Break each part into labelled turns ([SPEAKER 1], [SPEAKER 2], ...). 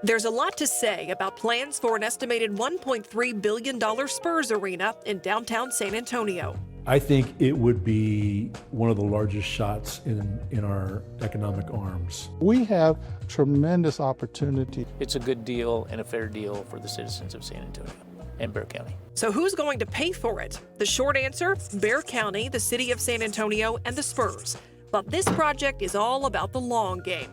[SPEAKER 1] There's a lot to say about plans for an estimated $1.3 billion Spurs arena in downtown San Antonio.
[SPEAKER 2] I think it would be one of the largest shots in our economic arms.
[SPEAKER 3] We have tremendous opportunity.
[SPEAKER 4] It's a good deal and a fair deal for the citizens of San Antonio and Bexar County.
[SPEAKER 1] So who's going to pay for it? The short answer, Bexar County, the city of San Antonio, and the Spurs. But this project is all about the long game.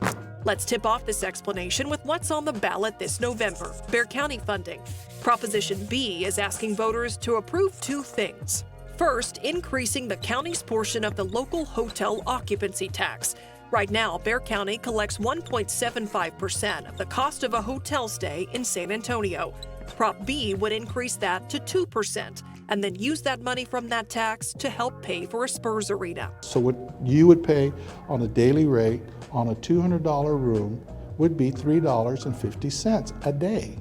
[SPEAKER 1] Let's tip off this explanation with what's on the ballot this November, Bexar County funding. Proposition B is asking voters to approve two things. First, increasing the county's portion of the local hotel occupancy tax. Right now, Bexar County collects 1.75% of the cost of a hotel stay in San Antonio. Prop B would increase that to 2% and then use that money from that tax to help pay for a Spurs arena.
[SPEAKER 3] So what you would pay on a daily rate on a $200 room would be $3.50 a day.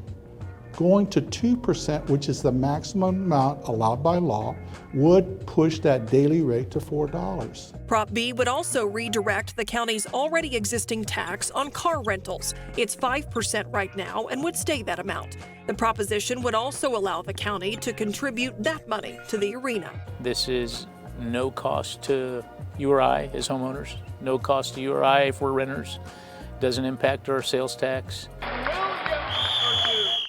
[SPEAKER 3] Going to 2%, which is the maximum amount allowed by law, would push that daily rate to $4.
[SPEAKER 1] Prop B would also redirect the county's already existing tax on car rentals. It's 5% right now and would stay that amount. The proposition would also allow the county to contribute that money to the arena.
[SPEAKER 4] This is no cost to you or I as homeowners, no cost to you or I if we're renters. Doesn't impact our sales tax.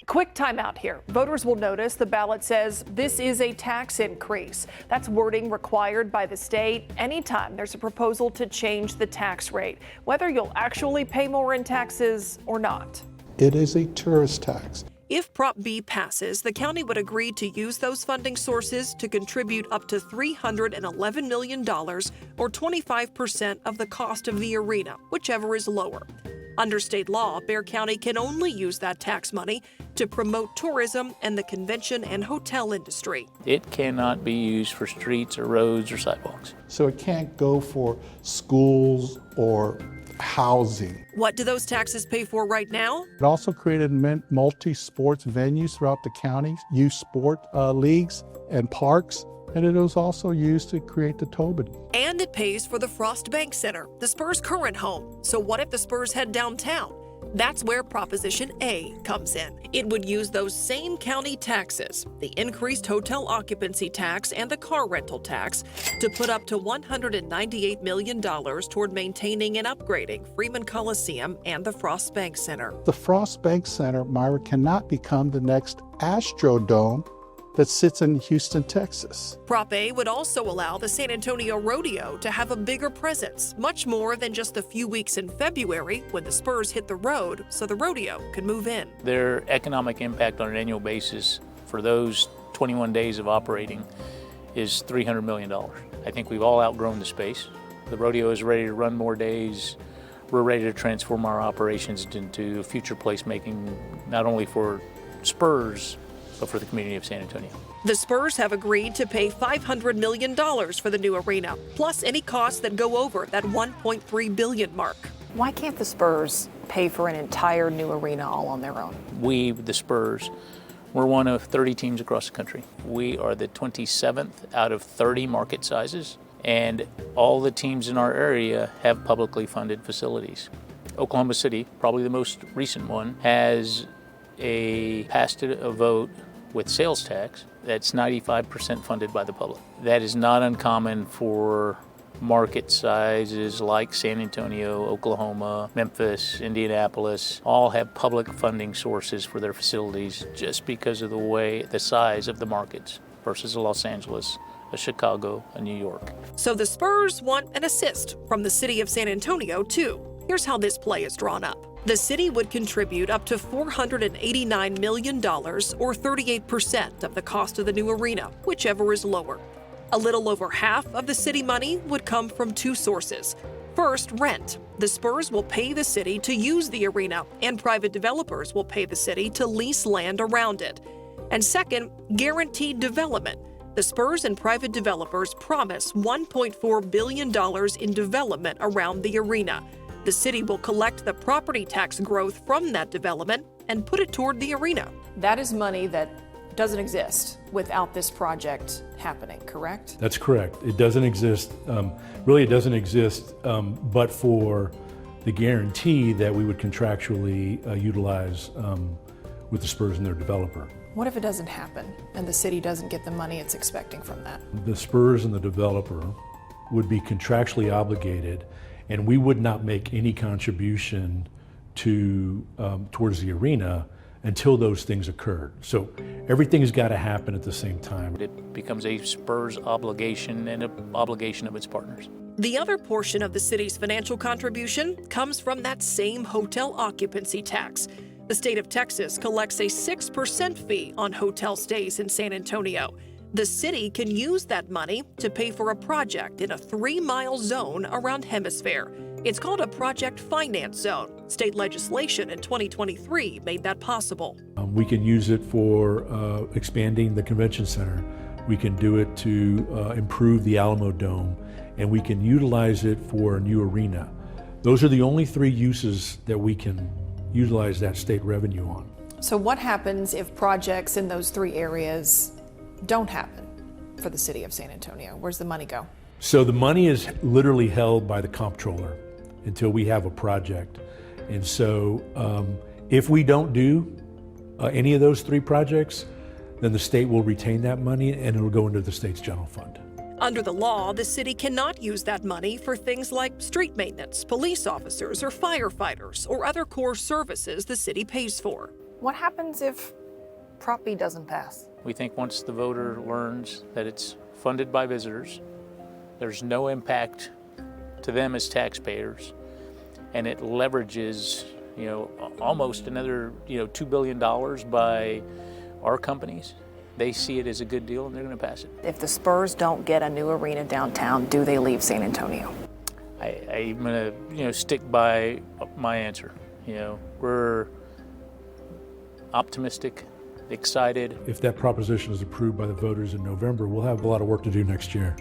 [SPEAKER 1] Quick timeout here. Voters will notice the ballot says this is a tax increase. That's wording required by the state anytime there's a proposal to change the tax rate, whether you'll actually pay more in taxes or not.
[SPEAKER 3] It is a tourist tax.
[SPEAKER 1] If Prop B passes, the county would agree to use those funding sources to contribute up to $311 million, or 25% of the cost of the arena, whichever is lower. Under state law, Bexar County can only use that tax money to promote tourism and the convention and hotel industry.
[SPEAKER 4] It cannot be used for streets or roads or sidewalks.
[SPEAKER 3] So it can't go for schools or housing.
[SPEAKER 1] What do those taxes pay for right now?
[SPEAKER 3] It also created multi-sports venues throughout the county, youth sport leagues and parks, and it was also used to create the Tobin.
[SPEAKER 1] And it pays for the Frost Bank Center, the Spurs' current home. So what if the Spurs head downtown? That's where Proposition A comes in. It would use those same county taxes, the increased hotel occupancy tax and the car rental tax, to put up to $198 million toward maintaining and upgrading Freeman Coliseum and the Frost Bank Center.
[SPEAKER 3] The Frost Bank Center, Myra, cannot become the next Astrodome that sits in Houston, Texas.
[SPEAKER 1] Prop A would also allow the San Antonio Rodeo to have a bigger presence, much more than just a few weeks in February when the Spurs hit the road, so the rodeo could move in.
[SPEAKER 4] Their economic impact on an annual basis for those 21 days of operating is $300 million. I think we've all outgrown the space. The rodeo is ready to run more days. We're ready to transform our operations into future placemaking, not only for Spurs, but for the community of San Antonio.
[SPEAKER 1] The Spurs have agreed to pay $500 million for the new arena, plus any costs that go over that $1.3 billion mark.
[SPEAKER 5] Why can't the Spurs pay for an entire new arena all on their own?
[SPEAKER 4] We, the Spurs, we're one of 30 teams across the country. We are the 27th out of 30 market sizes, and all the teams in our area have publicly funded facilities. Oklahoma City, probably the most recent one, has passed a vote with sales tax that's 95% funded by the public. That is not uncommon for market sizes like San Antonio, Oklahoma, Memphis, Indianapolis. All have public funding sources for their facilities just because of the size of the markets versus a Los Angeles, a Chicago, a New York.
[SPEAKER 1] So the Spurs want an assist from the city of San Antonio too. Here's how this play is drawn up. The city would contribute up to $489 million, or 38% of the cost of the new arena, whichever is lower. A little over half of the city money would come from two sources. First, rent. The Spurs will pay the city to use the arena, and private developers will pay the city to lease land around it. And second, guaranteed development. The Spurs and private developers promise $1.4 billion in development around the arena. The city will collect the property tax growth from that development and put it toward the arena.
[SPEAKER 5] That is money that doesn't exist without this project happening, correct?
[SPEAKER 2] That's correct. It doesn't exist. Really, it doesn't exist but for the guarantee that we would contractually utilize with the Spurs and their developer.
[SPEAKER 5] What if it doesn't happen and the city doesn't get the money it's expecting from that?
[SPEAKER 2] The Spurs and the developer would be contractually obligated, and we would not make any contribution to towards the arena until those things occurred. So everything's got to happen at the same time.
[SPEAKER 4] It becomes a Spurs obligation and an obligation of its partners.
[SPEAKER 1] The other portion of the city's financial contribution comes from that same hotel occupancy tax. The state of Texas collects a 6% fee on hotel stays in San Antonio. The city can use that money to pay for a project in a 3-mile zone around Hemisphere. It's called a project finance zone. State legislation in 2023 made that possible.
[SPEAKER 2] We can use it for expanding the convention center. We can do it to improve the Alamo Dome, and we can utilize it for a new arena. Those are the only 3 uses that we can utilize that state revenue on.
[SPEAKER 5] So what happens if projects in those 3 areas don't happen for the city of San Antonio? Where's the money go?
[SPEAKER 2] So the money is literally held by the comptroller until we have a project. And so if we don't do any of those 3 projects, then the state will retain that money and it'll go into the state's general fund.
[SPEAKER 1] Under the law, the city cannot use that money for things like street maintenance, police officers, or firefighters, or other core services the city pays for.
[SPEAKER 5] What happens if Prop B doesn't pass?
[SPEAKER 4] We think once the voter learns that it's funded by visitors, there's no impact to them as taxpayers, and it leverages, almost another, $2 billion by our companies. They see it as a good deal and they're going to pass it.
[SPEAKER 5] If the Spurs don't get a new arena downtown, do they leave San Antonio?
[SPEAKER 4] I'm going to, stick by my answer. We're optimistic, excited.
[SPEAKER 2] If that proposition is approved by the voters in November, we'll have a lot of work to do next year.